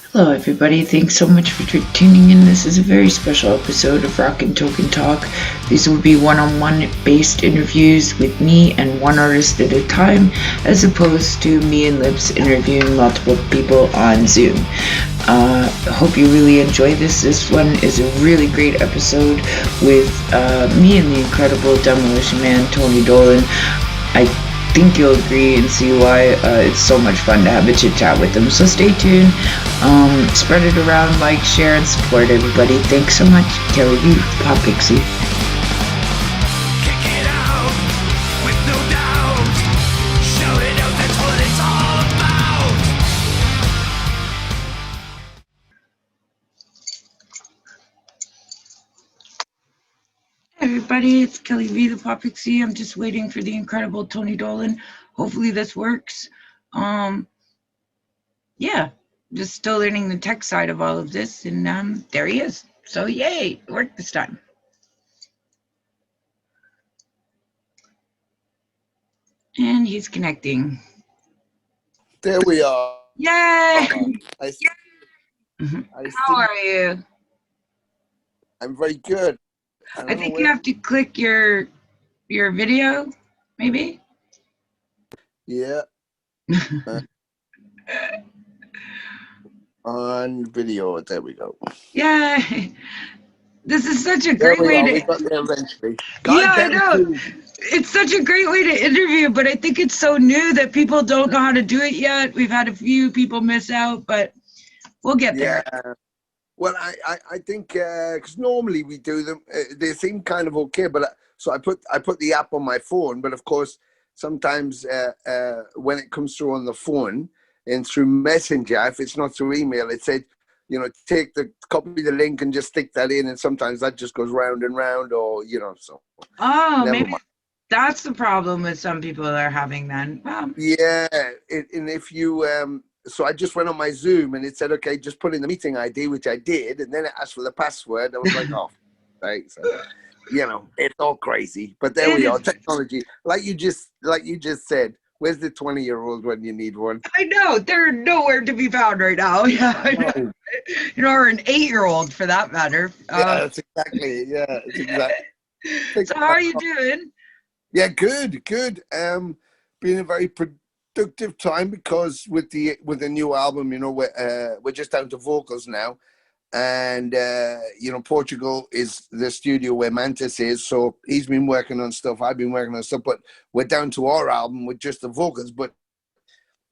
Hello, everybody. Thanks so much for tuning in. This is a very special episode of Rockn Talkn Talk. These will be one-on-one based interviews with me and one artist at a time, as opposed to me and Lips interviewing multiple people on Zoom. Hope you really enjoy this. This one is a really great episode with me and the incredible Demolition man, Tony Dolan. I think you'll agree and see why it's so much fun to have a chit chat with them. So stay tuned, spread it around, like, share, and support everybody. Thanks so much, Kelly V, Pop Pixie. Everybody, it's Kelly V, the Pop Pixie. I'm just waiting for the incredible Tony Dolan. Hopefully this works. Yeah, just still learning the tech side of all of this, and there he is. So yay, it worked this time. And he's connecting. There we are. Yay! I How are you? I'm very good. I think you have to click your video, maybe? Yeah. On video. There we go. Yeah. This is such a great way to... We got there eventually. Yeah, I know. It's such a great way to interview, but I think it's so new that people don't know how to do it yet. We've had a few people miss out, but we'll get there. Well, I think because normally we do them, they seem kind of okay. But so I put the app on my phone, but of course sometimes when it comes through on the phone and through Messenger, if it's not through email, it said, take copy the link and just stick that in, and sometimes that just goes round and round, or so. Oh, maybe that's the problem with some people that are having then. Yeah, and if you so I just went on my Zoom and it said, okay, just put in the meeting ID, which I did, and then it asked for the password. I was like, oh, right. So, it's all crazy, but there we are. Technology, like you just said. Where's the 20-year-old when you need one? I know they're nowhere to be found right now. Yeah, or an 8-year-old for that matter. Yeah, that's exactly. Yeah, it's exactly. So how are you doing? Yeah, good. Been a very productive time because with the new album, we're just down to vocals now, and Portugal is the studio where Mantis is, so he's been working on stuff, I've been working on stuff, but we're down to our album with just the vocals. But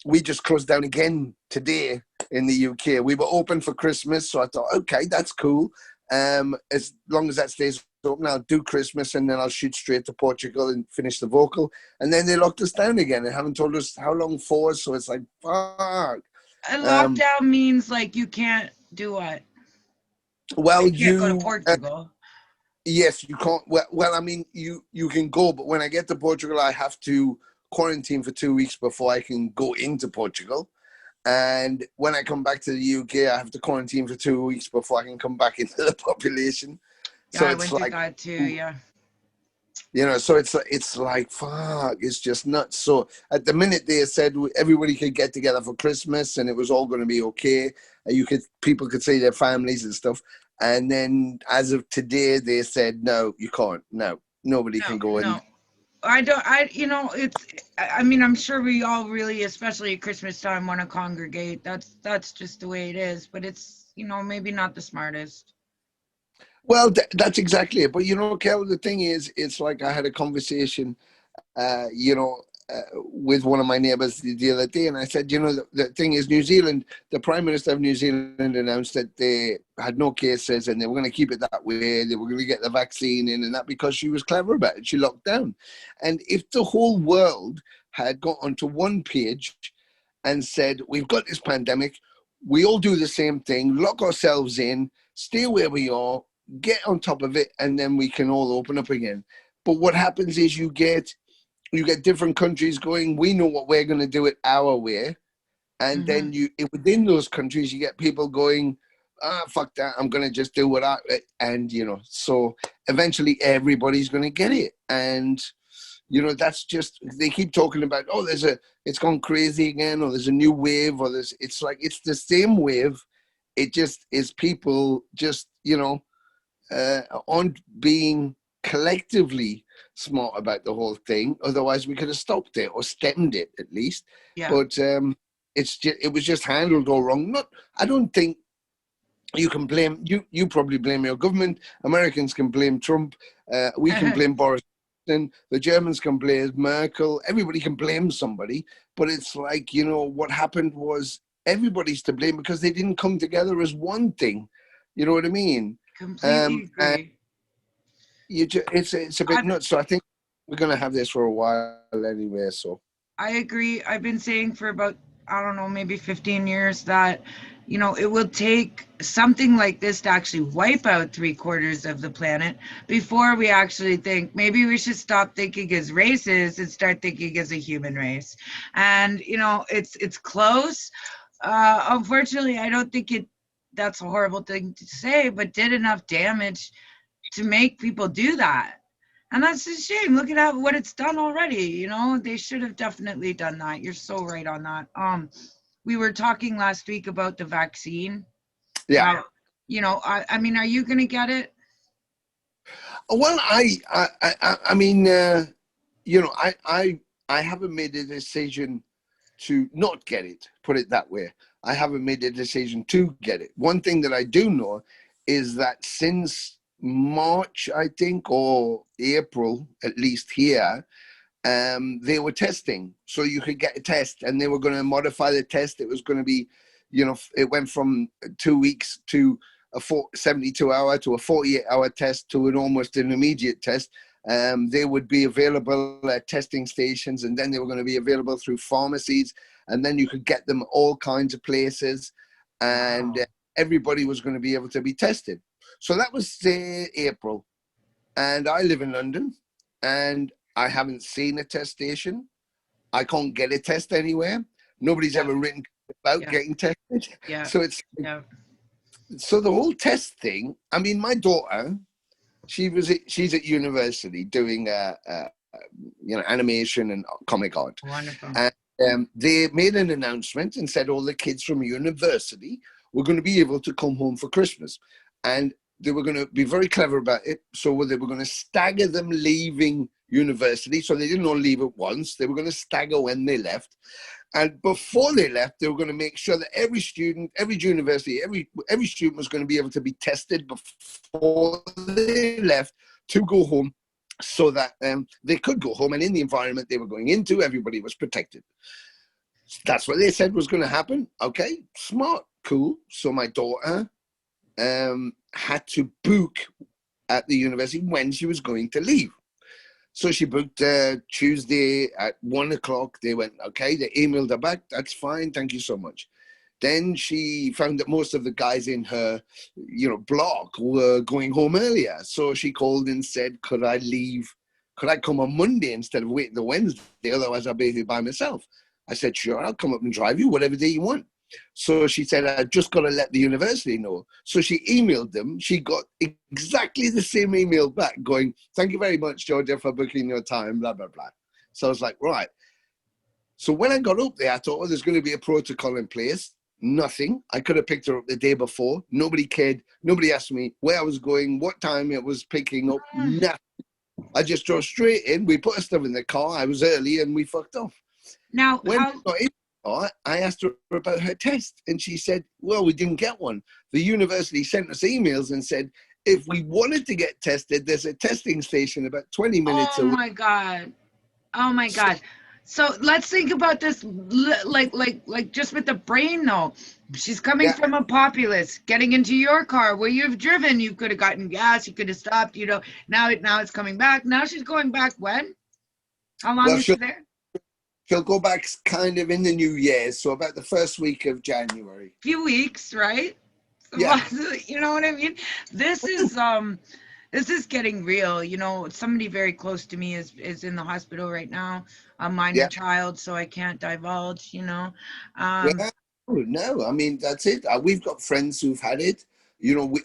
we just closed down again today in the UK. We were open for Christmas, so I thought, okay, that's cool. As long as that stays open, I'll do Christmas and then I'll shoot straight to Portugal and finish the vocal. And then they locked us down again and haven't told us how long for. So it's like, fuck. A lockdown means like you can't do what? Well, you can't go to Portugal. Yes, you can't. Well, I mean, you can go, but when I get to Portugal, I have to quarantine for 2 weeks before I can go into Portugal. And when I come back to the UK, I have to quarantine for 2 weeks before I can come back into the population. Yeah, so I went through that too, yeah. So it's like, fuck, it's just nuts. So at the minute they said everybody could get together for Christmas and it was all going to be okay. People could see their families and stuff. And then as of today, they said, no, you can't. No, nobody can go in. No. I'm sure we all really, especially at Christmas time, want to congregate. That's just the way it is. But it's, maybe not the smartest. Well, that's exactly it. But, Kel, the thing is, it's like I had a conversation, with one of my neighbors the other day. And I said, the thing is, New Zealand, the Prime Minister of New Zealand announced that they had no cases and they were going to keep it that way. They were going to get the vaccine in and that because she was clever about it. She locked down. And if the whole world had got onto one page and said, we've got this pandemic, we all do the same thing, lock ourselves in, stay where we are, get on top of it, and then we can all open up again. But what happens is you get different countries going, we know what we're going to do it our way. And then within those countries, you get people going, fuck that, I'm going to just do what and, so eventually everybody's going to get it. And, that's just, they keep talking about, it's gone crazy again, or there's a new wave, or it's the same wave it just is people just, aren't being collectively smart about the whole thing. Otherwise, we could have stopped it or stemmed it at least. Yeah. But it was just handled all wrong. I don't think you can blame you probably blame your government. Americans can blame Trump. We can blame Boris Johnson. The Germans can blame Merkel. Everybody can blame somebody. But it's like, what happened was everybody's to blame because they didn't come together as one thing. You know what I mean? Completely agree. It's a bit nuts. So I think we're going to have this for a while anyway. So I agree. I've been saying for about, I don't know, maybe 15 years that, it will take something like this to actually wipe out 3/4 of the planet before we actually think maybe we should stop thinking as races and start thinking as a human race. And, it's close. Unfortunately, I don't think that's a horrible thing to say, but did enough damage to make people do that. And that's a shame. Look at what it's done already. They should have definitely done that. You're so right on that. We were talking last week about the vaccine. yeah. How, I mean, are you gonna get it? Well, I mean, I haven't made a decision to not get it. Put it that way. I haven't made a decision to get it. One thing that I do know is that since March, I think, or April, at least here, they were testing. So you could get a test and they were going to modify the test. It was going to be, it went from 2 weeks to a 72-hour to a 48-hour test to almost an immediate test. They would be available at testing stations, and then they were going to be available through pharmacies, and then you could get them all kinds of places, and Wow. everybody was going to be able to be tested. So that was April, and I live in London, and I haven't seen a test station. I can't get a test anywhere. Nobody's ever written about getting tested. Yeah. So so the whole test thing. I mean, my daughter, she's at university doing animation and comic art. Wonderful. And they made an announcement and said all the kids from university were going to be able to come home for Christmas, and they were going to be very clever about it. So they were going to stagger them leaving university, so they didn't all leave at once. They were going to stagger when they left, and before they left, they were going to make sure that every student, every university, every student was going to be able to be tested before they left to go home, so that they could go home, and in the environment they were going into, everybody was protected. That's what they said was going to happen. Okay, smart, cool. So my daughter had to book at the university when she was going to leave. So she booked Tuesday at 1 o'clock. They went, okay, they emailed her back. That's fine. Thank you so much. Then she found that most of the guys in her, block were going home earlier. So she called and said, could I leave? Could I come on Monday instead of waiting the Wednesday? Otherwise, I'll be here by myself. I said, sure, I'll come up and drive you whatever day you want. So she said, I just got to let the university know. So she emailed them. She got exactly the same email back going, thank you very much, Georgia, for booking your time, blah, blah, blah. So I was like, right. So when I got up there, I thought, there's going to be a protocol in place. Nothing. I could have picked her up the day before. Nobody cared. Nobody asked me where I was going, what time it was picking up. Nothing. I just drove straight in. We put her stuff in the car. I was early and we fucked off. Now, when I got in, I asked her about her test, and she said, well, we didn't get one. The university sent us emails and said, if we wanted to get tested, there's a testing station about 20 minutes away. Oh my God. Oh my God. So let's think about this like just with the brain though. She's coming from a populace, getting into your car where you've driven. You could have gotten gas, you could have stopped, now it's coming back. Now she's going back when? How long is she there? She'll go back kind of in the new year, so about the first week of January. Few weeks, right? Yeah. You know what I mean? This is getting real. Somebody very close to me is in the hospital right now, a minor child, so I can't divulge, No, I mean, that's it. We've got friends who've had it.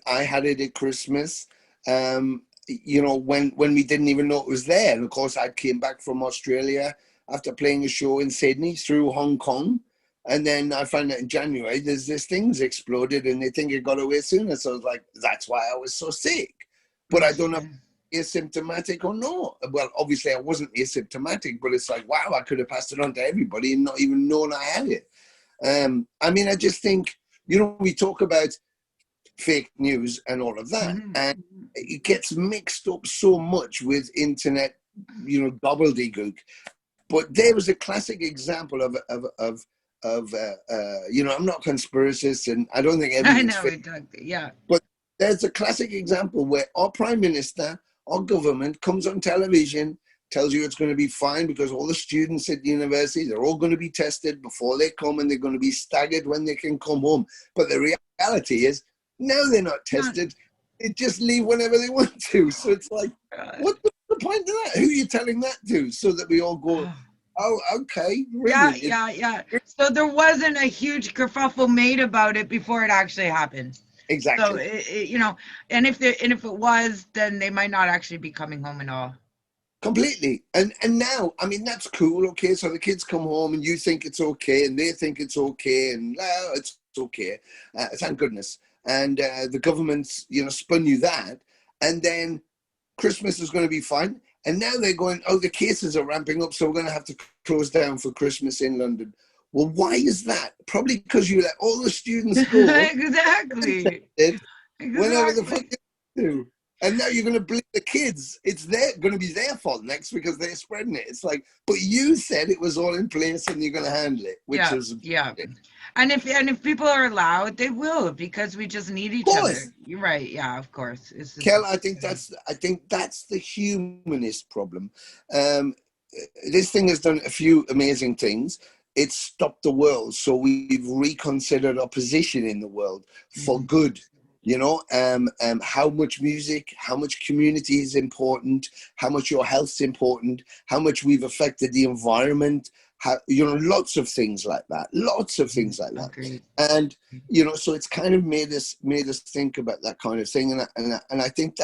I had it at Christmas, when we didn't even know it was there. And of course, I came back from Australia after playing a show in Sydney through Hong Kong. And then I found out in January there's this thing's exploded and they think it got away sooner. So I was like, that's why I was so sick. But I don't know if asymptomatic or not. Well, obviously I wasn't asymptomatic, but it's like, wow, I could have passed it on to everybody and not even known I had it. I mean, I just think, you know, we talk about fake news and all of that, and it gets mixed up so much with internet, you know, gobbledygook. But there was a classic example of you know, I'm not a conspiracist and I don't think everything's fake. Exactly. Yeah. But there's a classic example where our prime minister, our government comes on television, tells you it's going to be fine because all the students at the university, they're all going to be tested before they come and they're going to be staggered when they can come home. But the reality is, no, they're not tested. They just leave whenever they want to. So it's like, what's the point of that? Who are you telling that to? So that we all go, oh, okay. Brilliant. Yeah. So there wasn't a huge kerfuffle made about it before it actually happened. Exactly. So you know, and if it was, then they might not actually be coming home at all. Completely. And now, I mean, that's cool. Okay, so the kids come home and you think it's okay and they think it's okay and it's okay. Thank goodness. And the government's, you know, spun you that. And then Christmas is going to be fine. And now they're going, oh, the cases are ramping up, so we're going to have to close down for Christmas in London. Well, why is that? Probably because you let all the students go. Exactly. Whenever the fuck they do. And now you're going to blame the kids. It's going to be their fault next because they're spreading it. It's like, but you said it was all in place and you're going to handle it, which is And if people are allowed, they will, because we just need each other. You're right. Yeah, of course. Kel, I think that's the humanist problem. This thing has done a few amazing things. It's stopped the world, so we've reconsidered our position in the world for good. You know, how much music, how much community is important, how much your health's important, how much we've affected the environment, how, you know, lots of things like that. Agreed. And, you know, so it's kind of made us think about that kind of thing. And I think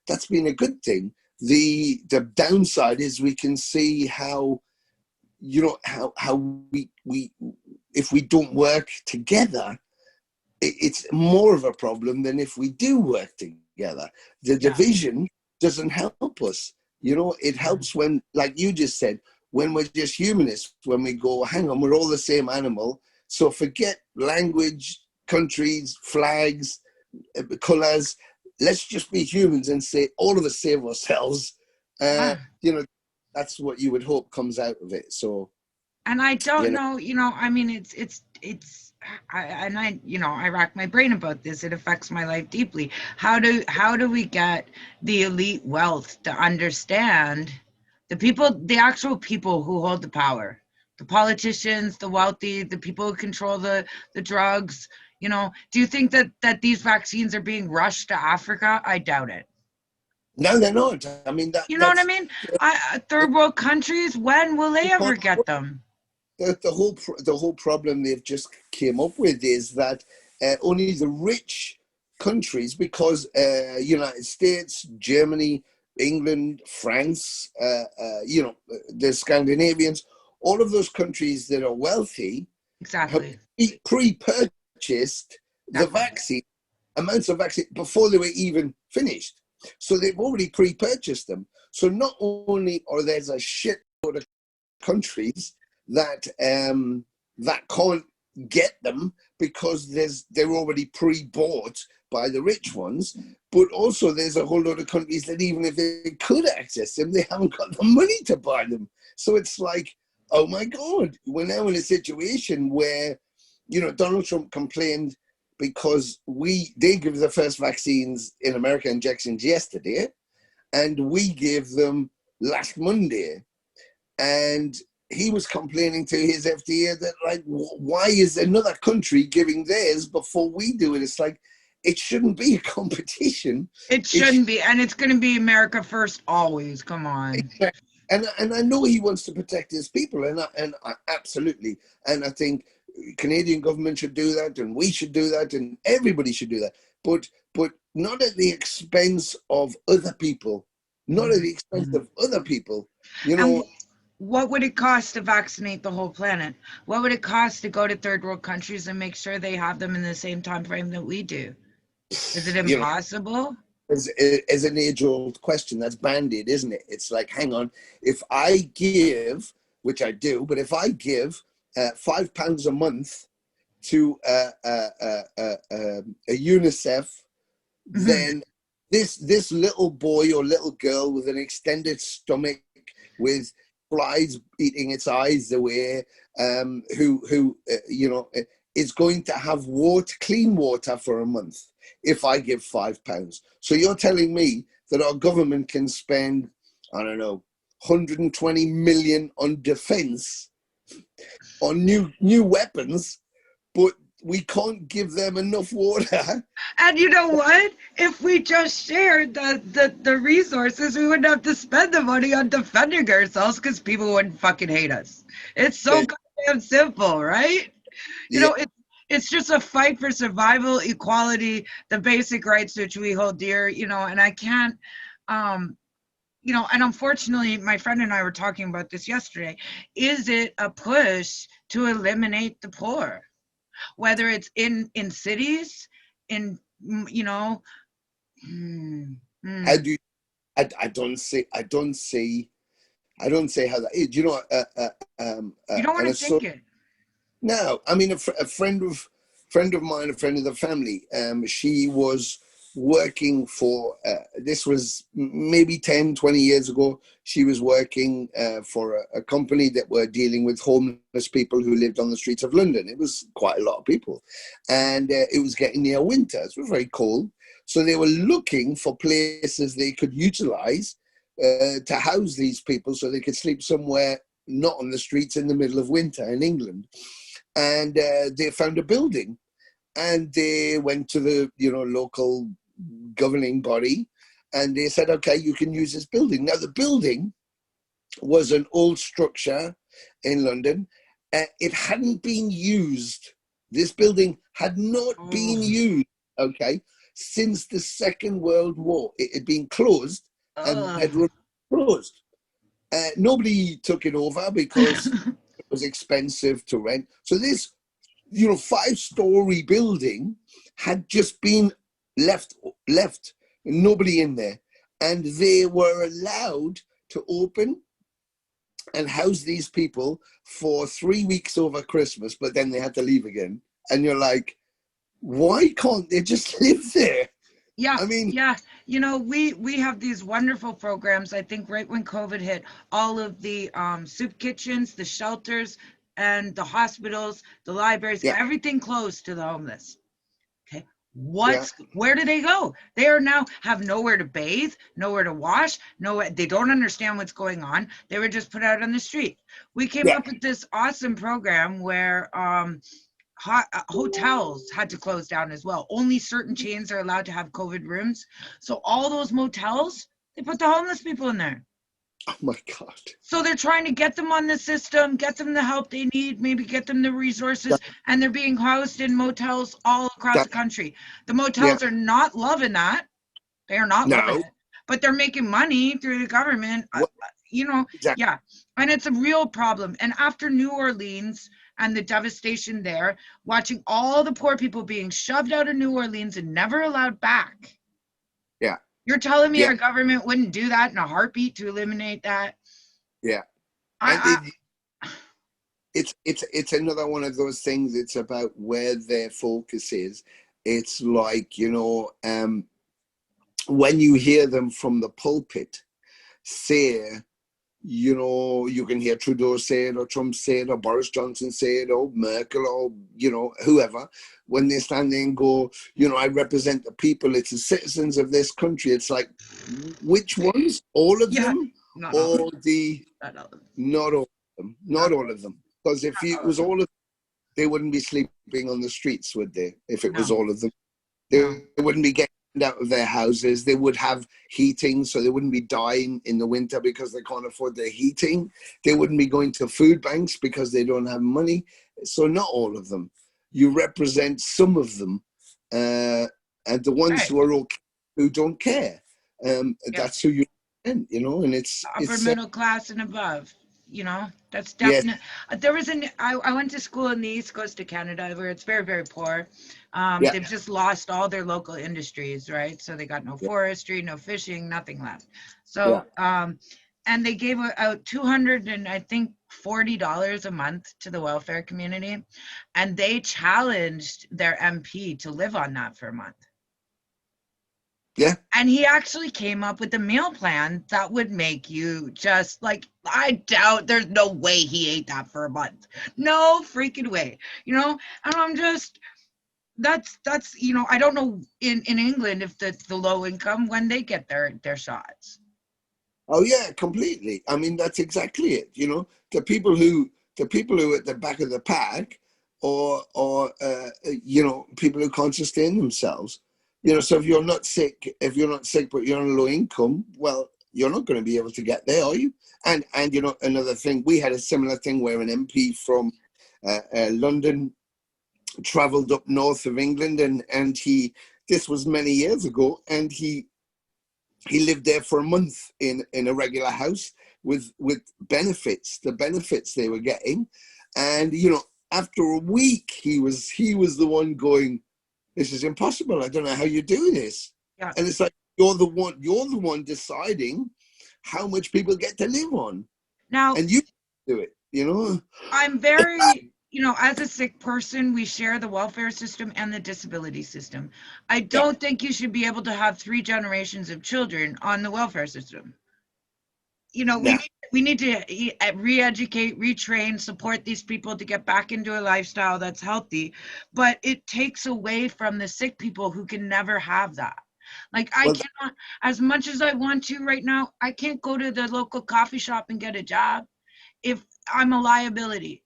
that's been a good thing. The downside is we can see how, you know, how we if we don't work together, it's more of a problem than if we do work together. The division doesn't help us. You know, it helps when, like you just said, when we're just humanists, when we go, hang on, we're all the same animal. So forget language, countries, flags, colors. Let's just be humans and say, all of us save ourselves. You know, that's what you would hope comes out of it. So, and I don't know, you know, I mean, I rack my brain about this. It affects my life deeply. How do we get the elite wealth to understand the actual people who hold the power, the politicians, the wealthy, the people who control the drugs? You know, do you think that these vaccines are being rushed to Africa? I doubt it. No, they're not. I mean, you know what I mean? Third world countries, when will they ever get them? The whole problem they've just came up with is that only the rich countries, because United States, Germany, England, France, you know, the Scandinavians, all of those countries that are wealthy have pre-purchased the vaccine, amounts of vaccine before they were even finished. So they've already pre-purchased them. So not only are there a shit load of countries that that can't get them because they're already pre-bought by the rich ones, but also there's a whole lot of countries that even if they could access them, they haven't got the money to buy them. So it's like, oh my God, we're now in a situation where, you know, Donald Trump complained because they give the first vaccines in America, injections, yesterday, and we gave them last Monday. And he was complaining to his FDA that, like, why is another country giving theirs before we do it? It's like, it shouldn't be a competition. It shouldn't be. And it's going to be America first always. Come on. Exactly. And I know he wants to protect his people, and I absolutely. And I think Canadian government should do that, and we should do that, and everybody should do that. But not at the expense of other people. Not at the expense of other people. You know. what would it cost to vaccinate the whole planet? What would it cost to go to third world countries and make sure they have them in the same time frame that we do? Is it You know, impossible? as an age-old question that's bandied, isn't it? It's like, hang on, if I give, which I do, but if I give £5 a month to a UNICEF, Mhm. then this little boy or little girl with an extended stomach, with flies eating its eyes away, who is going to have water, clean water for a month if I give £5. So you're telling me that our government can spend, I don't know, 120 million on defense, on new weapons, but we can't give them enough water. And you know what? If we just shared the resources, we wouldn't have to spend the money on defending ourselves because people wouldn't fucking hate us. It's so goddamn simple, right? You Yeah, know, it's just a fight for survival, equality, the basic rights which we hold dear, and I can't um and unfortunately my friend and I were talking about this yesterday. Is it a push to eliminate the poor? Whether it's in cities, in you know, mm, I mm, do. I don't see how that is. You know, you don't want and to it's so think it. no. I mean, a friend of mine, a friend of the family. She was working for. This was maybe 10, 20 years ago. She was working for a company that were dealing with homeless people who lived on the streets of London. It was quite a lot of people, and it was getting near winter. It was very cold, so they were looking for places they could utilize to house these people so they could sleep somewhere not on the streets in the middle of winter in England. And they found a building, and they went to the local governing body, and they said, okay, you can use this building. Now the building was an old structure in London. It hadn't been used. This building had not been Oh, used, okay, since the Second World War. It had been closed and had oh. run closed. Nobody took it over because it was expensive to rent. So this, 5-story building had just been left, nobody in there, and they were allowed to open and house these people for 3 weeks over Christmas, but then they had to leave again. And you're like, why can't they just live there? Yeah, I mean, yeah. We have these wonderful programs. I think right when COVID hit, all of the soup kitchens, the shelters, and the hospitals, the libraries, yeah, everything closed to the homeless. Okay. yeah, Where do they go? They are now have nowhere to bathe, nowhere to wash, nowhere. They don't understand what's going on. They were just put out on the street. We came yeah, up with this awesome program where hotels had to close down as well. Only certain chains are allowed to have COVID rooms. So all those motels, they put the homeless people in there. oh my God. So they're trying to get them on the system, get them the help they need, maybe get them the resources, That, and they're being housed in motels all across that, the country. The yeah, motels are not loving that. They are not loving no, it, but they're making money through the government. what, exactly, Yeah, and it's a real problem. And after New Orleans and the devastation there, watching all the poor people being shoved out of New Orleans and never allowed back. yeah, You're telling me yeah, our government wouldn't do that in a heartbeat to eliminate that? yeah. And I, it's another one of those things. It's about where their focus is. It's like, when you hear them from the pulpit say, you can hear Trudeau say it, or Trump say it, or Boris Johnson say it, or Merkel, or whoever, when they stand there and go, I represent the people, it's the citizens of this country. It's like, which ones? All of yeah, them, not all, or the not all, not all of them, not not all of them, because if it was all of them, they wouldn't be sleeping on the streets, would they? If it was no, all of them, no. they wouldn't be getting out of their houses. They would have heating, so they wouldn't be dying in the winter because they can't afford their heating. They wouldn't be going to food banks because they don't have money. So not all of them. You represent some of them, and the ones Right. who are okay, who don't care. Yeah. That's who you represent, and Upper middle class and above. That's Yes. definite. I went to school in the east coast of Canada where it's very, very poor. Yeah. They've just lost all their local industries, right? So they got no Yeah. forestry, no fishing, nothing left. Yeah. So, and they gave out 200 and I think $40 a month to the welfare community, and they challenged their MP to live on that for a month. Yeah. And he actually came up with a meal plan that would make you just like, I doubt there's no way he ate that for a month. No freaking way. And I'm just, I don't know in England if the low income when they get their shots. Oh yeah, completely. I mean, that's exactly it. The people who are at the back of the pack, or people who can't sustain themselves. So if you're not sick, but you're on low income, well, you're not going to be able to get there, are you? And another thing, we had a similar thing where an MP from London travelled up north of England, and this was many years ago, and he lived there for a month in a regular house with benefits, the benefits they were getting. And after a week, he was the one going, this is impossible, I don't know how you do this. Yeah. And it's like, you're the one deciding how much people get to live on, Now, and you do it. I'm very, as a sick person, we share the welfare system and the disability system. I Yeah. don't think you should be able to have three generations of children on the welfare system. We Nah. need to re-educate, retrain, support these people to get back into a lifestyle that's healthy, but it takes away from the sick people who can never have that. Like I Well, cannot, as much as I want to right now, I can't go to the local coffee shop and get a job if I'm a liability,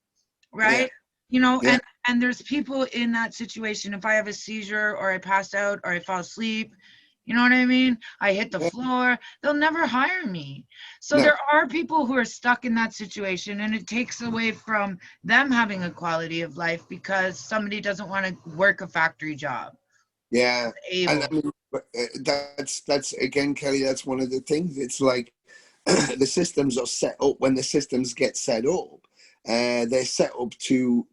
yeah. right? Yeah. And there's people in that situation. If I have a seizure or I pass out or I fall asleep, you know what I mean? I hit the Yeah. floor, they'll never hire me. So No. there are people who are stuck in that situation, and it takes away from them having a quality of life because somebody doesn't want to work a factory job. Yeah. And I Able. mean, that's again, Kelly, that's one of the things. It's like, the systems are set up. When the systems get set up, they're set up to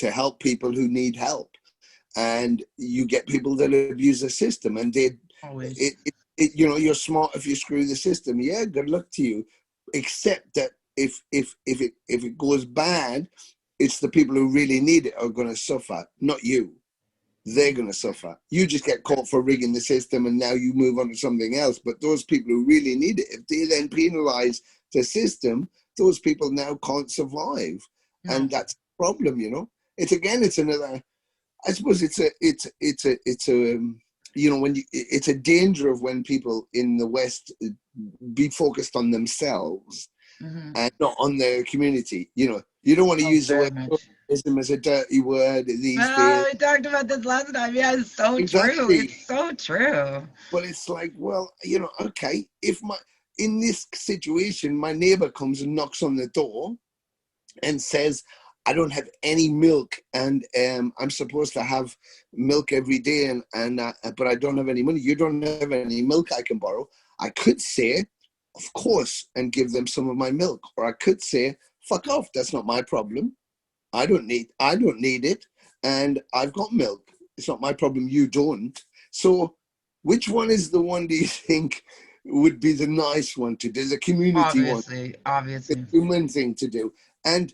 help people who need help, and you get people that abuse the system, and Always. you're smart if you screw the system. Yeah, good luck to you. Except that if it goes bad, it's the people who really need it are going to suffer, not you. They're going to suffer. You just get caught for rigging the system, and now you move on to something else. But those people who really need it, if they then penalize the system, those people now can't survive, No. and that's a problem. It's another. I suppose it's a danger of when people in the West be focused on themselves Hmm. and not on their community. You don't want to Oh, use the very word much. communism as a dirty word these days. Oh, we talked about this last time. Yeah, it's so true. Exactly. It's so true. But it's like, well, okay, if in this situation, my neighbor comes and knocks on the door and says, I don't have any milk, and I'm supposed to have milk every day, and but I don't have any money. You don't have any milk I can borrow. I could say, of course, and give them some of my milk, or I could say, fuck off. That's not my problem. I don't need it, and I've got milk. It's not my problem. You don't. So, which one is the one do you think would be the nice one to do? The community one, Obviously, the obviously. human thing to do. And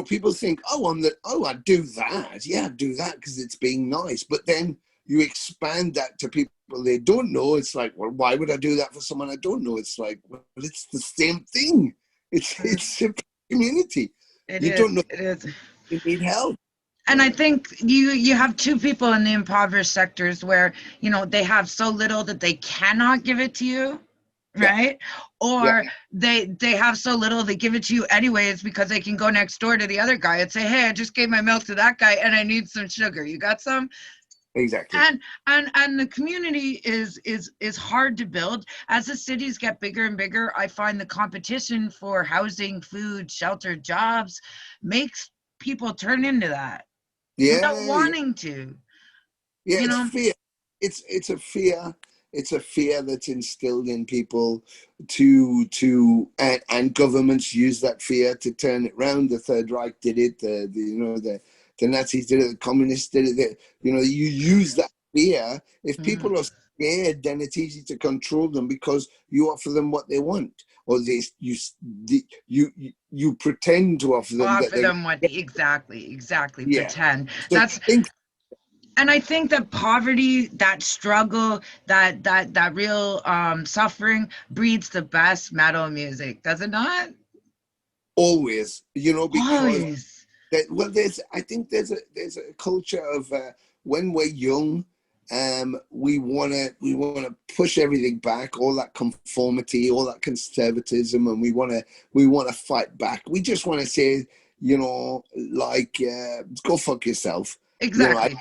people think, I'd do that. Yeah, I'd do that because it's being nice. But then you expand that to people they don't know. It's like, well, why would I do that for someone I don't know? It's like, well, it's the same thing. It's a community. It You is. don't know It is. you need help. And I think you have two people in the impoverished sectors where, they have so little that they cannot give it to you, Yeah, right? yeah, Or they have so little they give it to you anyways because they can go next door to the other guy and say, "Hey, I just gave my milk to that guy and I need some sugar. You got some?" exactly. And the community is hard to build. As the cities get bigger and bigger, I find the competition for housing, food, shelter, jobs makes people turn into that without Yeah, yeah, wanting to, yeah. you It's know? fear. It's a fear. It's a fear that's instilled in people and governments use that fear to turn it round. The Third Reich did it. The Nazis did it. The communists did it. You use that fear. If people are scared, then it's easy to control them because you offer them what they want, or you pretend to offer them that Offer they them what exactly yeah. pretend. So I That's think and I think that poverty, that struggle, that real suffering breeds the best metal music, does it not? always, because Always. I think there's a culture of when we're young, we wanna push everything back, all that conformity, all that conservatism, and we wanna fight back. We just want to say, like, go fuck yourself. I don't want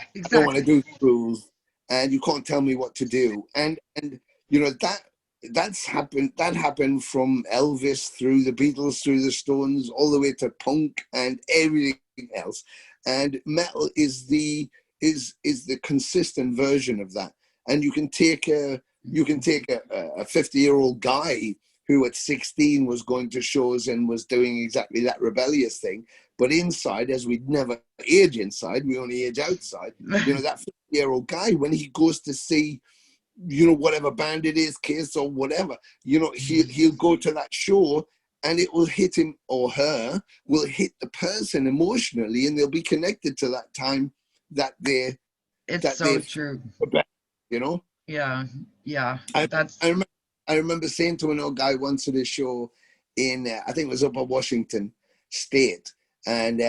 to Exactly. do the rules, and you can't tell me what to do. And that happened from Elvis through the Beatles, through the Stones, all the way to punk and everything else. And metal is the consistent version of that. And you can take a 50-year-old guy who at 16 was going to shows and was doing exactly that rebellious thing, but inside, as we'd never age inside, we only age outside. That 50-year-old guy, when he goes to see whatever band it is, Kiss or whatever, he'll go to that show, and it will hit him, or her will hit the person emotionally, and they'll be connected to that time that they It's that so they've true. you know. Yeah. Yeah. I I That's remember, I remember saying to an old guy once at a show in I think it was up at Washington State, and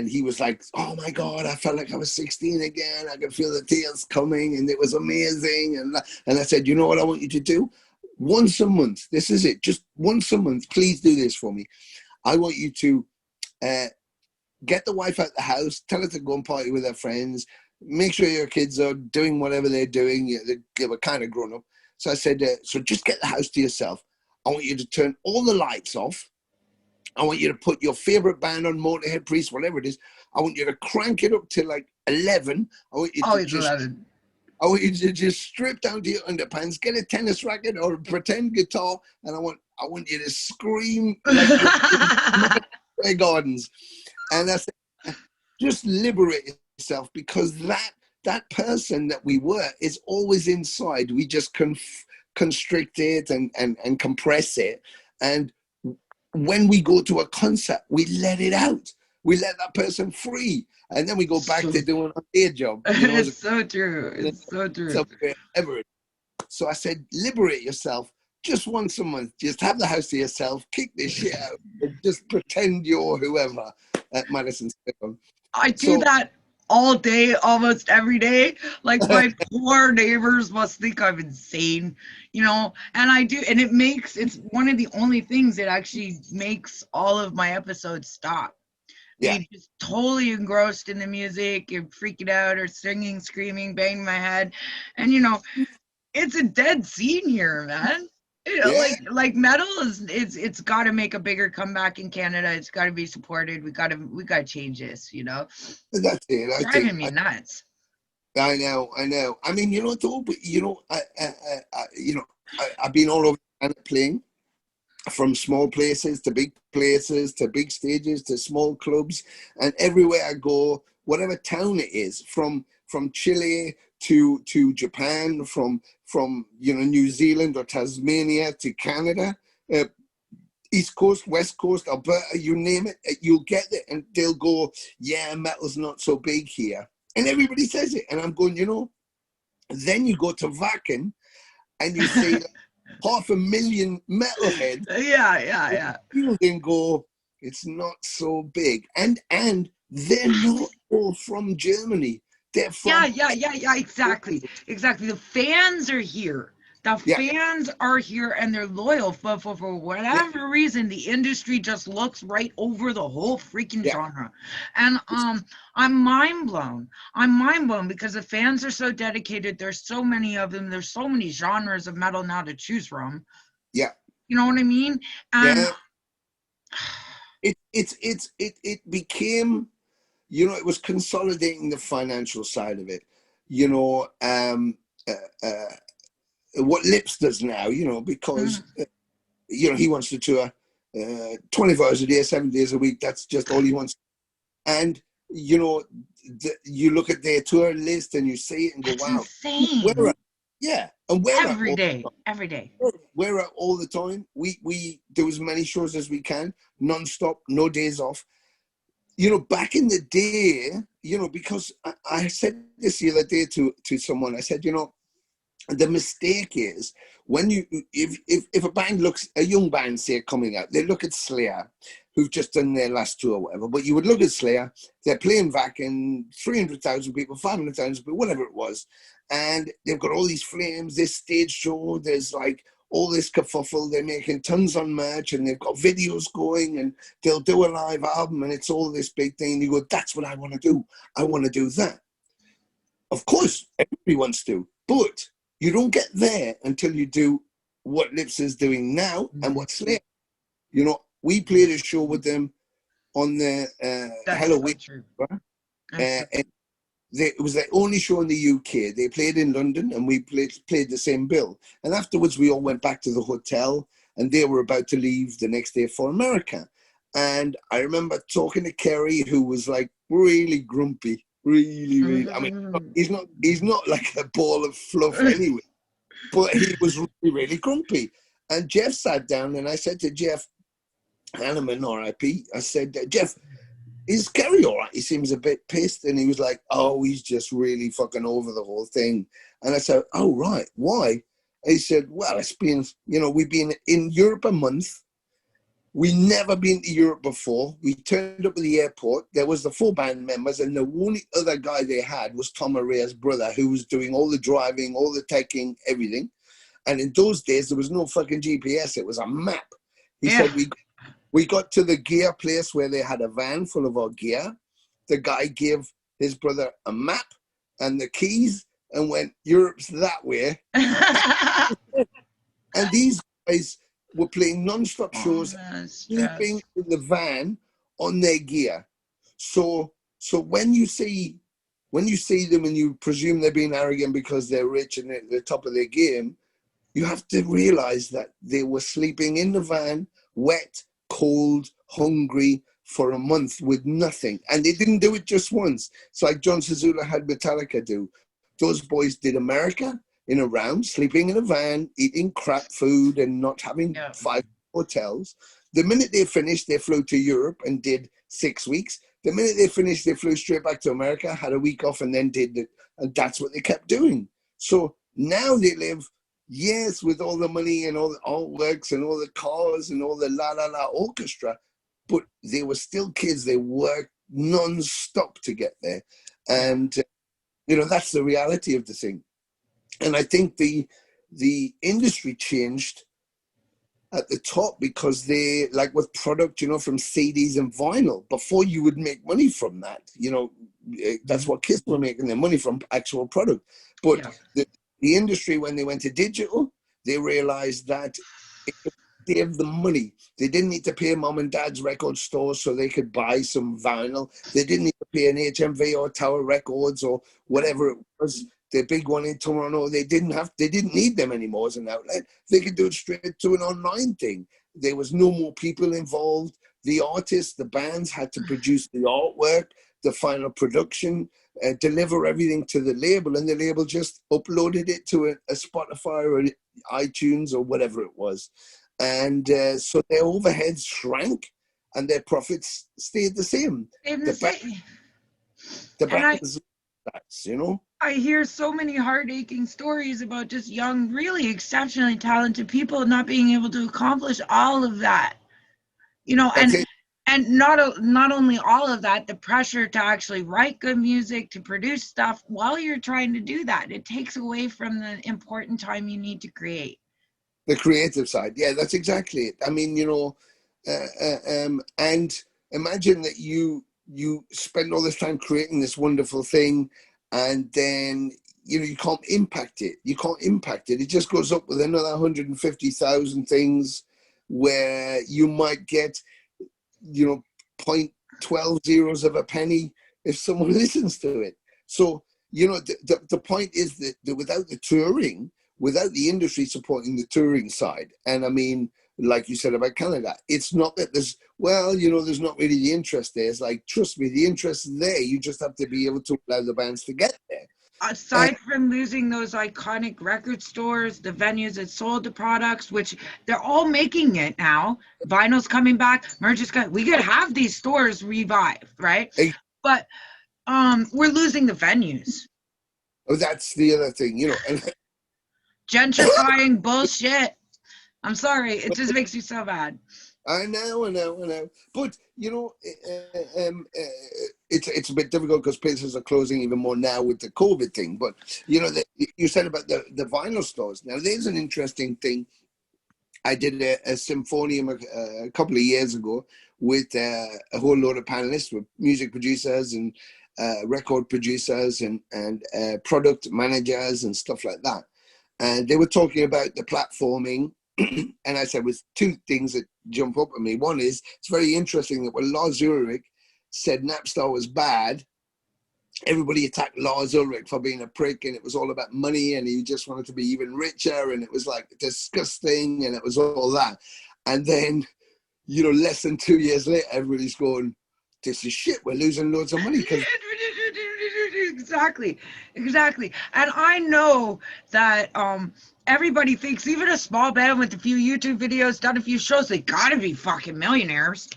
he was like, "Oh my God, I felt like I was 16 again. I could feel the tears coming, and it was amazing." And I said, "You know what I want you to do? Once a month. This is it. Just once a month. Please do this for me. I want you to uh, get the wife out the house, tell her to go and party with her friends, make sure your kids are doing whatever they're doing. They were kind of grown up." So I said, so just get the house to yourself. I want you to turn all the lights off. I want you to put your favorite band on, Motorhead, Priest, whatever it is. I want you to crank it up to like 11. always 11. I want you to just strip down to your underpants, get a tennis racket or a pretend guitar, and I want you to scream like you're in Madison Gardens. And I said, just liberate yourself, because that person that we were is always inside. We just constrict it and compress it. And when we go to a concert, we let it out. We let that person free. And then we go back So, to doing our day job, it's so true. It's so true. wherever. So I said, liberate yourself just once a month. Just have the house to yourself, kick this shit out, and just pretend you're whoever at Madison Square Garden. I do So that all day, almost every day. Like my poor neighbors must think I'm insane, and I do, and it's one of the only things that actually makes all of my episodes stop. yeah, Be just totally engrossed in the music and freaking out or singing, screaming, banging my head. And it's a dead scene here, man. yeah, Like metal it's got to make a bigger comeback in Canada. It's got to be supported. We got to change this. that's it. I think Driving me nuts. I know, I know. I mean, though, but I've been all over the planet playing, from small places to big places to big stages to small clubs, and everywhere I go, whatever town it is, from Chile to Japan, from New Zealand or Tasmania to Canada, uh, East Coast, West Coast, Alberta, you name it, you'll get it, and they'll go, "Yeah, metal's not so big here," and everybody says it, and I'm going, Then you go to Wacken, and you see like 500,000 metalheads, Yeah. you then go, "It's not so big," and they're not all from Germany. They're from Yeah. Exactly. Exactly. The fans are here. The yeah, fans are here and they're loyal. For yeah, whatever reason, the industry just looks right over the whole freaking yeah. genre. And I'm mind blown. I'm mind blown because the fans are so dedicated. There's so many of them. There's so many genres of metal now to choose from. Yeah, You know what I mean? And yeah. It became, it was consolidating the financial side of it. You know, um, uh, uh, what Lips does now, because he wants to tour 24 hours a day, 7 days a week. That's just all he wants. And you look at their tour list and you see it and go, That's wow, insane. we're at, yeah, and Every day, every day. we're out all the time. We do as many shows as we can, non-stop, no days off. Back in the day, because I said this the other day to someone, I said, the mistake is when if a band a young band, say, coming out, they look at Slayer, who've just done their last tour or whatever, but you would look at Slayer, they're playing back in 300,000 people, 500,000 people, whatever it was, and they've got all these flames, this stage show, there's like all this kerfuffle, they're making tons on merch, and they've got videos going, and they'll do a live album, and it's all this big thing, and you go, that's what I want to do. I want to do that. Of course, everybody wants to, but you don't get there until you do what Lips is doing now and what Slayer. We played a show with them on the Halloween. And it was their only show in the UK. They played in London, and we played the same bill. And afterwards, we all went back to the hotel, and they were about to leave the next day for America. And I remember talking to Kerry, who was like really grumpy. Really. I mean, he's not like a ball of fluff anyway, but he was really, really grumpy. And Jeff sat down, and I said to Jeff Hanneman, R.I.P., I said, Jeff, is Kerry all right? He seems a bit pissed. And he was like, oh, he's just really fucking over the whole thing. And I said, oh, right. Why? And he said, well, it's been, we've been in Europe a month. We never been to Europe before. We turned up at the airport. There was the 4 band members, and the only other guy they had was Tom Aray's brother, who was doing all the driving, all the teching, everything. And in those days, there was no fucking GPS. It was a map. He said, we got to the gear place where they had a van full of our gear. The guy gave his brother a map and the keys and went, Europe's that way. And these guys were playing non-stop shows, sleeping in the van on their gear. So when you see them and you presume they're being arrogant because they're rich and they're at the top of their game, you have to realize that they were sleeping in the van, wet, cold, hungry for a month with nothing. And they didn't do it just once. It's like John Zazula had Metallica do. Those boys did America in a round, sleeping in a van, eating crap food and not having 5 hotels. The minute they finished, they flew to Europe and did 6 weeks. The minute they finished, they flew straight back to America, had a week off, and then did it. And that's what they kept doing. So now they live years with all the money and all the artworks and all the cars and all the la orchestra, but they were still kids. They worked non-stop to get there. And, that's the reality of the thing. And I think the industry changed at the top because they, like with product, from CDs and vinyl, before you would make money from that, that's what Kiss were making their money from, actual product. But the industry, when they went to digital, they realized that it could save them money. They didn't need to pay mom and dad's record stores so they could buy some vinyl. They didn't need to pay an HMV or Tower Records or whatever it was. The big one in Toronto, they didn't need them anymore as an outlet. They could do it straight to an online thing. There was no more people involved. The artists, the bands had to produce the artwork, the final production, deliver everything to the label, and the label just uploaded it to a Spotify or iTunes or whatever it was. And so their overheads shrank and their profits stayed the same. The bands, I hear so many heart-aching stories about just young, really exceptionally talented people not being able to accomplish all of that. And not only all of that, the pressure to actually write good music, to produce stuff while you're trying to do that. It takes away from the important time you need to create. The creative side. Yeah, that's exactly it. I mean, and imagine that you spend all this time creating this wonderful thing, and then you can't impact it. It just goes up with another 150,000 things where you might get 0.12 zeros of a penny if someone listens to it. So the point is that without the touring, without the industry supporting the touring side. And I mean, like you said about Canada, it's not that there's, well, you know, there's not really the interest there. It's like, trust me, the interest is there. You just have to be able to allow the bands to get there. Aside from losing those iconic record stores, the venues that sold the products, which they're all making it now. Vinyl's coming back, merch is coming. We could have these stores revived, right? But we're losing the venues. Oh, that's the other thing, you know. And gentrifying bullshit. I'm sorry, it just makes me so bad. I know. But you know, it's a bit difficult because places are closing even more now with the COVID thing. But you know, you said about the vinyl stores. Now, there's an interesting thing. I did a symphonium a couple of years ago with a whole load of panelists, with music producers and record producers and product managers and stuff like that. And they were talking about the platforming. And I said, with two things that jump up at me. One is, it's very interesting that when Lars Ulrich said Napster was bad, everybody attacked Lars Ulrich for being a prick, and it was all about money, and he just wanted to be even richer, and it was like disgusting, and it was all that. And then, you know, less than 2 years later, everybody's going, this is shit, we're losing loads of money. Because exactly. And I know that everybody thinks even a small band with a few YouTube videos, done a few shows, they gotta be fucking millionaires.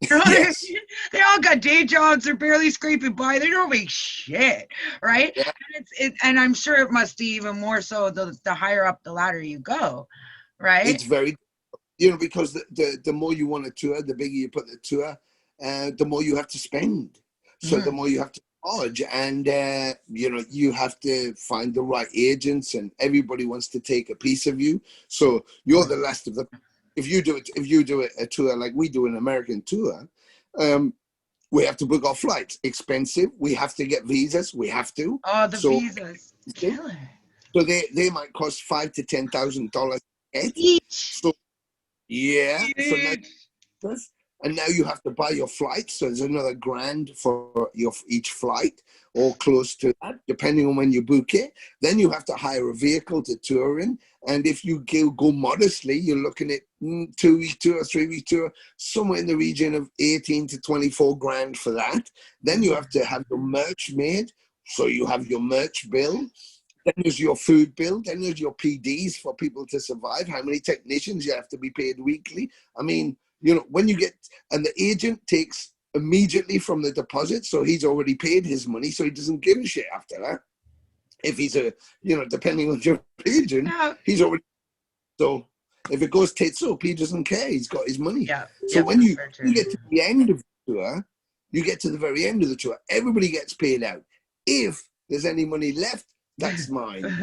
yes. They all got day jobs, they're barely scraping by, they don't make shit, right? Yeah. And and I'm sure it must be even more so the higher up the ladder you go, right? It's very, you know, because the more you want to tour, the bigger you put the tour, the more you have to spend. So the more you have to charge, and you know, you have to find the right agents, and everybody wants to take a piece of you. So you're the last of the. If you do a tour like we do, an American tour, we have to book our flights. Expensive. We have to get visas. We have to. Oh, the visas, killer. So they might cost $5,000 to $10,000 each. So yeah. So now, and now you have to buy your flight. So there's another grand for each flight, or close to that, depending on when you book it. Then you have to hire a vehicle to tour in. And if you go modestly, you're looking at 2 week tour, 3 week tour, somewhere in the region of 18 to 24 grand for that. Then you have to have your merch made. So you have your merch bill. Then there's your food bill. Then there's your PDs for people to survive. How many technicians you have to be paid weekly. I mean, you know, when you get, and the agent takes immediately from the deposit, so he's already paid his money, so he doesn't give a shit after that. If he's a, you know, depending on your agent, he's already, so if it goes tits up, he doesn't care. He's got his money. Yeah. So when you get to the end of the tour, you get to the very end of the tour, everybody gets paid out. If there's any money left, that's mine. And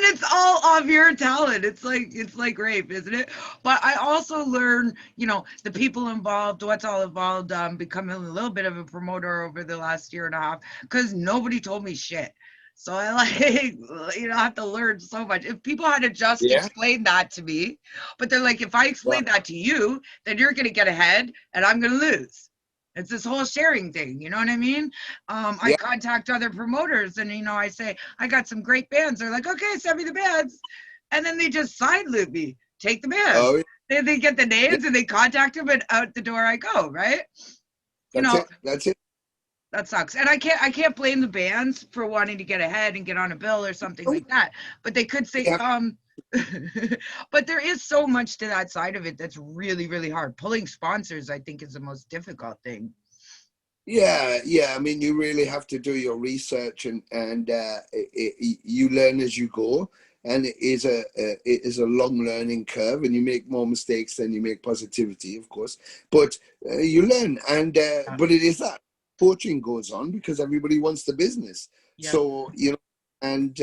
it's all of your talent. It's like rape, isn't it? But I also learned, you know, the people involved, what's all involved, becoming a little bit of a promoter over the last year and a half, because nobody told me shit. So I you know, have to learn so much. If people had to just explain that to me, but they're like, if I explain that to you, then you're gonna get ahead and I'm gonna lose. It's this whole sharing thing, you know what I mean? I contact other promoters and, you know, I say, I got some great bands. They're like, okay, send me the bands. And then they just side loop me, take the bands. Oh, yeah. They get the names and they contact them and out the door I go, right? That's it. That sucks. And I can't blame the bands for wanting to get ahead and get on a bill or something like that. But they could say, but there is so much to that side of it that's really, really hard. Pulling sponsors, I think, is the most difficult thing. Yeah. I mean, you really have to do your research, and you learn as you go, and it is a long learning curve, and you make more mistakes than you make positivity, of course. But you learn, and but it is that poaching goes on because everybody wants the business. Yeah. So you know, and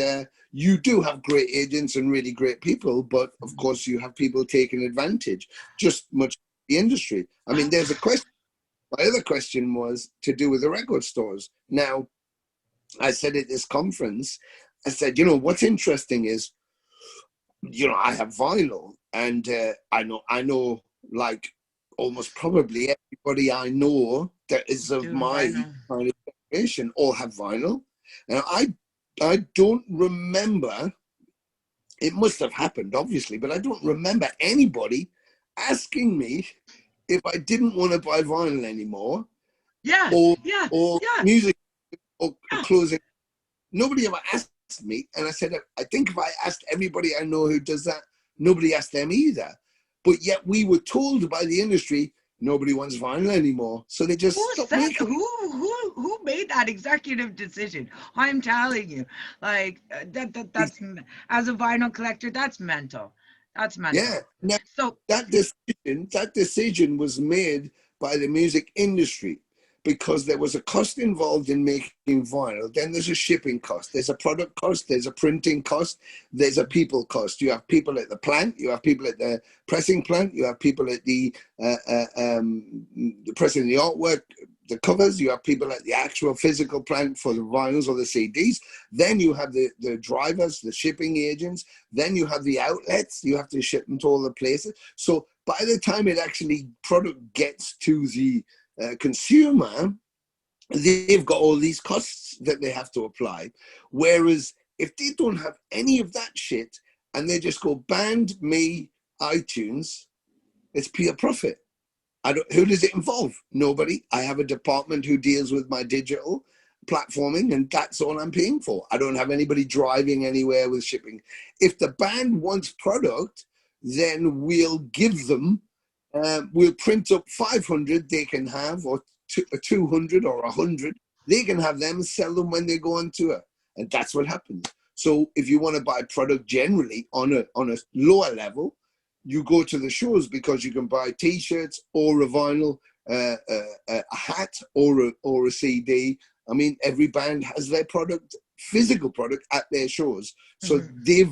you do have great agents and really great people, but of course you have people taking advantage, just much the industry. I mean, there's a question. My other question was to do with the record stores. Now, I said at this conference, I said, you know, what's interesting is, you know, I have vinyl, and I know like almost probably everybody I know that is of my kind of generation all have vinyl. Now, I don't remember it must have happened, obviously, but I don't remember anybody asking me if I didn't want to buy vinyl anymore, Yeah, or yeah, or yeah, music, or yeah. closing. Nobody ever asked me, and I said, I think if I asked everybody I know who does that, nobody asked them either. But yet we were told by the industry nobody wants vinyl anymore, so they just Who stopped said making it. who made that executive decision? I'm telling you, like as a vinyl collector, that's mental. That's mental. Yeah. Now, So that decision was made by the music industry because there was a cost involved in making vinyl. Then there's a shipping cost, there's a product cost, there's a printing cost, there's a people cost. You have people at the plant, you have people at the pressing plant, you have people at the pressing the artwork, the covers, you have people at the actual physical plant for the vinyls or the CDs. Then you have the drivers, the shipping agents. Then you have the outlets. You have to ship them to all the places. So by the time it actually product gets to the consumer, they've got all these costs that they have to apply. Whereas if they don't have any of that shit and they just go band me iTunes, it's pure profit. Who does it involve? Nobody. I have a department who deals with my digital platforming, and that's all I'm paying for. I don't have anybody driving anywhere with shipping. If the band wants product, then we'll give them, we'll print up 500 they can have, or 200 or 100. They can have them, sell them when they go on tour. And that's what happens. So if you want to buy product generally on a lower level, you go to the shows because you can buy T-shirts or a vinyl, a hat or a CD. I mean, every band has their product, physical product, at their shows. So the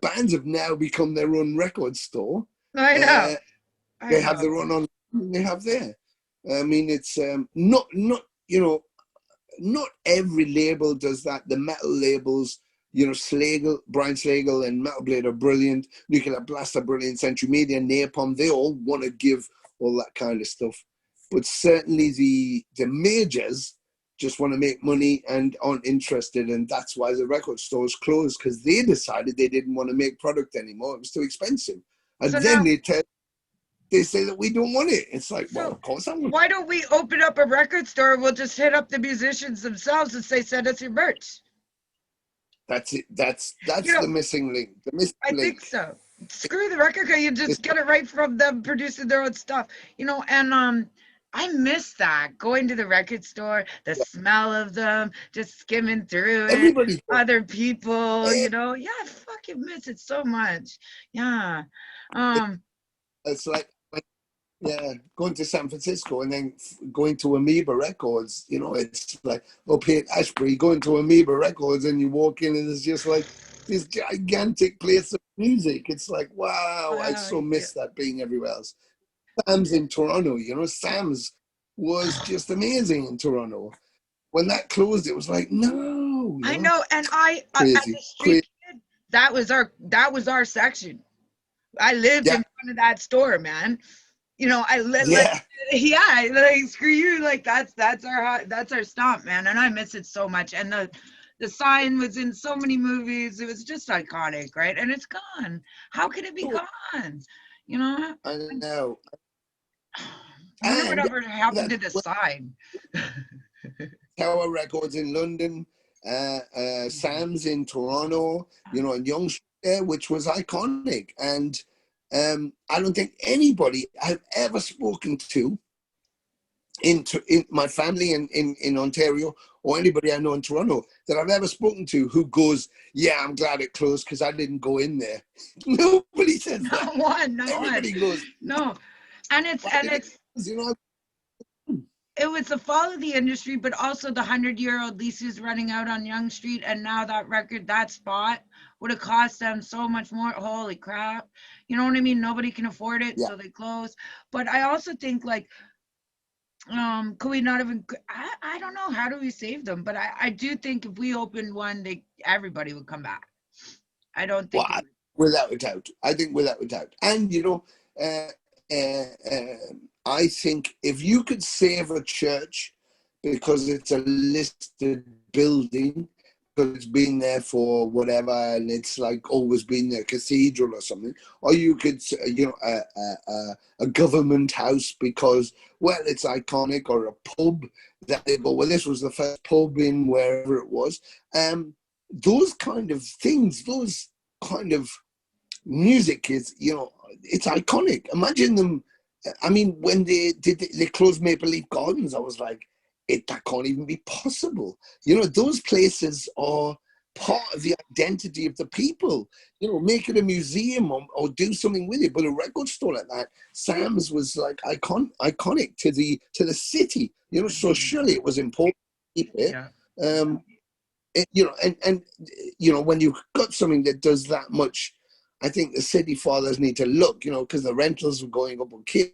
bands have now become their own record store. I know, I They have know. their own on. They have there. I mean, it's not not every label does that. The metal labels, Brian Slagle and Metal Blade are brilliant. Nuclear Blast are brilliant. Century Media, Napalm, they all want to give all that kind of stuff. But certainly the majors just want to make money and aren't interested. And that's why the record stores closed, because they decided they didn't want to make product anymore. It was too expensive. And So then now, they say that we don't want it. It's like, well, so of course I want it. why don't we open up a record store? We'll just hit up the musicians themselves and say, send us your merch. That's it. That's You know, the missing link. The missing I think link. so. Screw the record company. You just get it right from them producing their own stuff. And I miss that, going to the record store, the smell of them, just skimming through it, Everybody does. other people. Eh, Yeah, I fucking miss it so much. Yeah. it- Um. It's like, yeah, going to San Francisco and then going to Amoeba Records. It's like up here at Ashbury, going to Amoeba Records, and you walk in and it's just like this gigantic place of music. It's like, wow, I so Yeah. miss that being everywhere else. Sam's in Toronto, Sam's was just amazing in Toronto. When that closed, it was like, no, I know, and I as crazy, a street crazy. kid, that was our section. I lived in Yeah, front of that store, man. I like, yeah. yeah, like screw you, like that's our stomp, man, and I miss it so much. And the sign was in so many movies. It was just iconic, right? And it's gone. How could it be gone? You know, I know. I wonder And whatever happened that to the sign. Tower Records in London, Sam's in Toronto, and Young Street there, which was iconic. And I don't think anybody I've ever spoken to in my family in Ontario, or anybody I know in Toronto that I've ever spoken to who goes, yeah, I'm glad it closed because I didn't go in there. Nobody says that. Not one, not one. Everybody goes, No, and it's why and did it it's close? it was the fall of the industry, but also the 100-year-old leases running out on Young Street, and now that spot would have cost them so much more. Holy crap! You know what I mean? Nobody can afford it, Yeah. so they close. But I also think, like, could we not even? I don't know. How do we save them? But I do think if we opened one, everybody would come back. I don't Well, think it would. without a doubt. I think without a doubt. And, I think if you could save a church because it's a listed building, it's been there for whatever, and it's like always been a cathedral or something. Or you could, a government house because, well, it's iconic, or a pub that they go, well, this was the first pub in wherever it was. Those kind of things, those kind of music is, it's iconic. Imagine them. I mean, when they closed Maple Leaf Gardens, I was like, that can't even be possible. Those places are part of the identity of the people. Make it a museum or do something with it. But a record store like that, Sam's, was like iconic to the city. So surely it was important to keep it. Yeah. When you've got something that does that much, I think the city fathers need to look, because the rentals were going up on kids.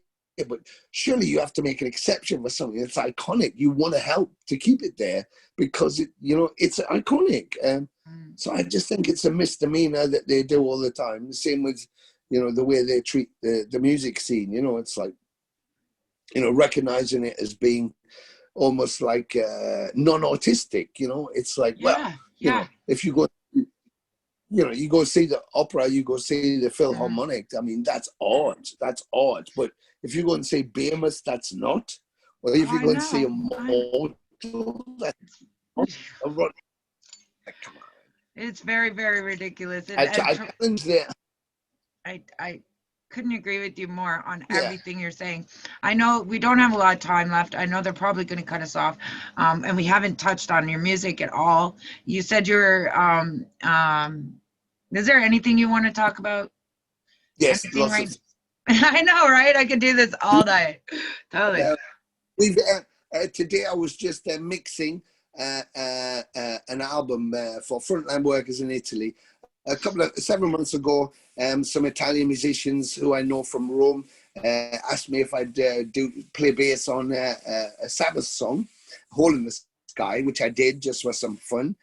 But surely you have to make an exception for something that's iconic. You want to help to keep it there because it's iconic. So I just think it's a misdemeanor that they do all the time. The same with, the way they treat the music scene. It's like, recognizing it as being almost like non-autistic. It's like, if you go, you go see the opera, you go see the Philharmonic. I mean, that's art. That's art. But if you go and say Behemoth, that's not. Or if you go and see a Mortal, that's not. Come on. It's very, very ridiculous. I challenge that. I couldn't agree with you more on everything you're saying. I know we don't have a lot of time left. I know they're probably going to cut us off, and we haven't touched on your music at all. You said you're. Is there anything you want to talk about? Yes, lots of. I know, right? I could do this all night. Totally. We've today I was just mixing an album for frontline workers in Italy. Several months ago, some Italian musicians who I know from Rome asked me if I'd play bass on a Sabbath song, "Hole in the Sky," which I did just for some fun,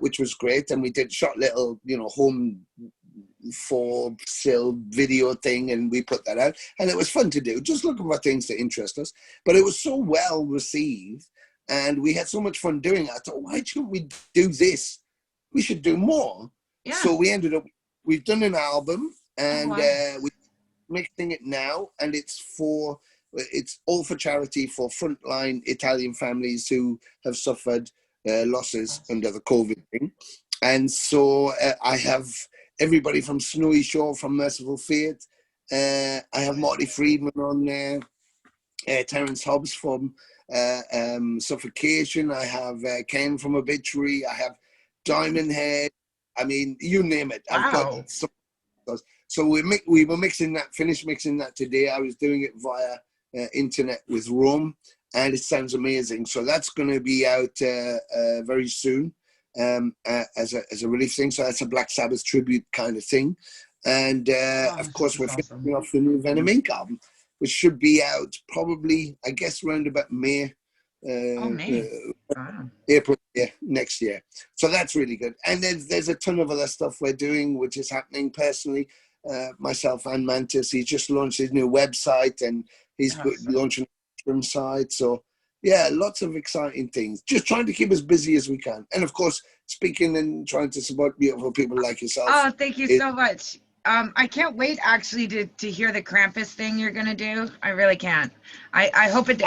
which was great. And we did short little, home for sale video thing, and we put that out, and it was fun to do, just looking for things to interest us. But it was so well received, and we had so much fun doing it. I thought, why shouldn't we do this? We should do more. So we ended up, we've done an album, and we're mixing it now, and it's all for charity for frontline Italian families who have suffered losses under the COVID thing. And so I have everybody from Snowy Shore, from Merciful Fate. I have Marty Friedman on there, Terence Hobbs from Suffocation. I have Ken from Obituary. I have Diamond Head. I mean, you name it. I've got some. So we were mixing that, finished mixing that today. I was doing it via internet with Rome, and it sounds amazing. So that's going to be out very soon. As a release thing, so that's a Black Sabbath tribute kind of thing, and of course we're finishing off the new Venom Inc. album, which should be out probably, I guess, around about May, April, next year. So that's really good. And there's a ton of other stuff we're doing, which is happening personally. Myself and Mantis, he just launched his new website, and he's launching a site. So. Yeah, lots of exciting things. Just trying to keep as busy as we can. And of course, speaking and trying to support beautiful people like yourself. Oh, thank you so much. I can't wait actually to hear the Krampus thing you're going to do. I really can't. I hope it.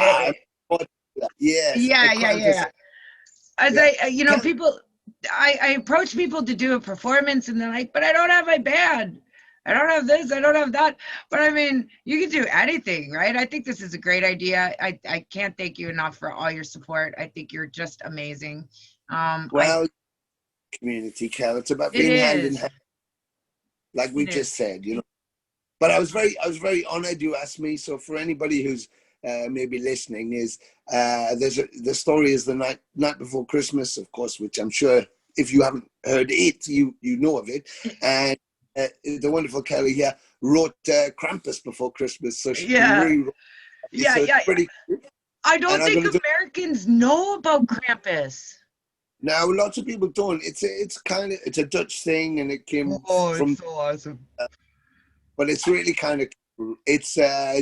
Yes. Yeah. As people, I approach people to do a performance, and they're like, but I don't have my band. I don't have this, I don't have that. But I mean, you can do anything, right? I think this is a great idea. I can't thank you enough for all your support. I think you're just amazing. Community, Cal. It's about being hand in hand, like we just said, But I was very honored you asked me. So for anybody who's maybe listening, is the story is the night before Christmas, of course, which I'm sure if you haven't heard it, you know of it. And the wonderful Kelly here wrote Krampus before Christmas, so she rewrote. Pretty cool. I don't think Americans know about Krampus. Now, lots of people don't. It's a Dutch thing, and it came from. It's so awesome. But it's really kind of cool. It's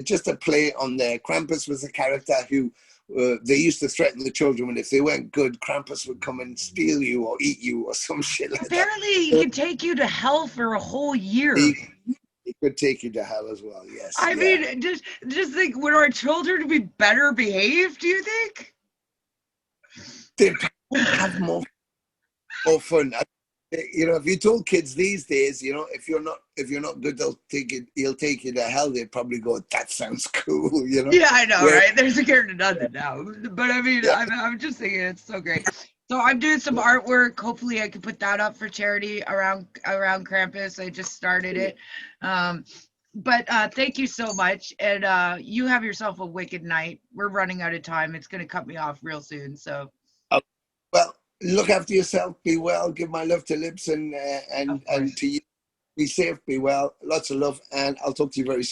just a play on there. Krampus was a character who they used to threaten the children, and if they weren't good, Krampus would come and steal you or eat you or some shit like Apparently, he can take you to hell for a whole year. He could take you to hell as well. Yes. I mean, just think, would our children be better behaved? Do you think? They'd have more fun. You know, if you told kids these days, you know, if you're not good, he'll take you to hell. They'd probably go, "That sounds cool," you know. Yeah, I know, right? There's a character nothing now, but I mean, Yeah. I'm just thinking it's so great. So I'm doing some artwork. Hopefully, I can put that up for charity around Krampus. I just started it. But thank you so much, and you have yourself a wicked night. We're running out of time. It's gonna cut me off real soon. So. Well, look after yourself. Be well. Give my love to Lips and to you. Be safe. Be well. Lots of love, and I'll talk to you very soon.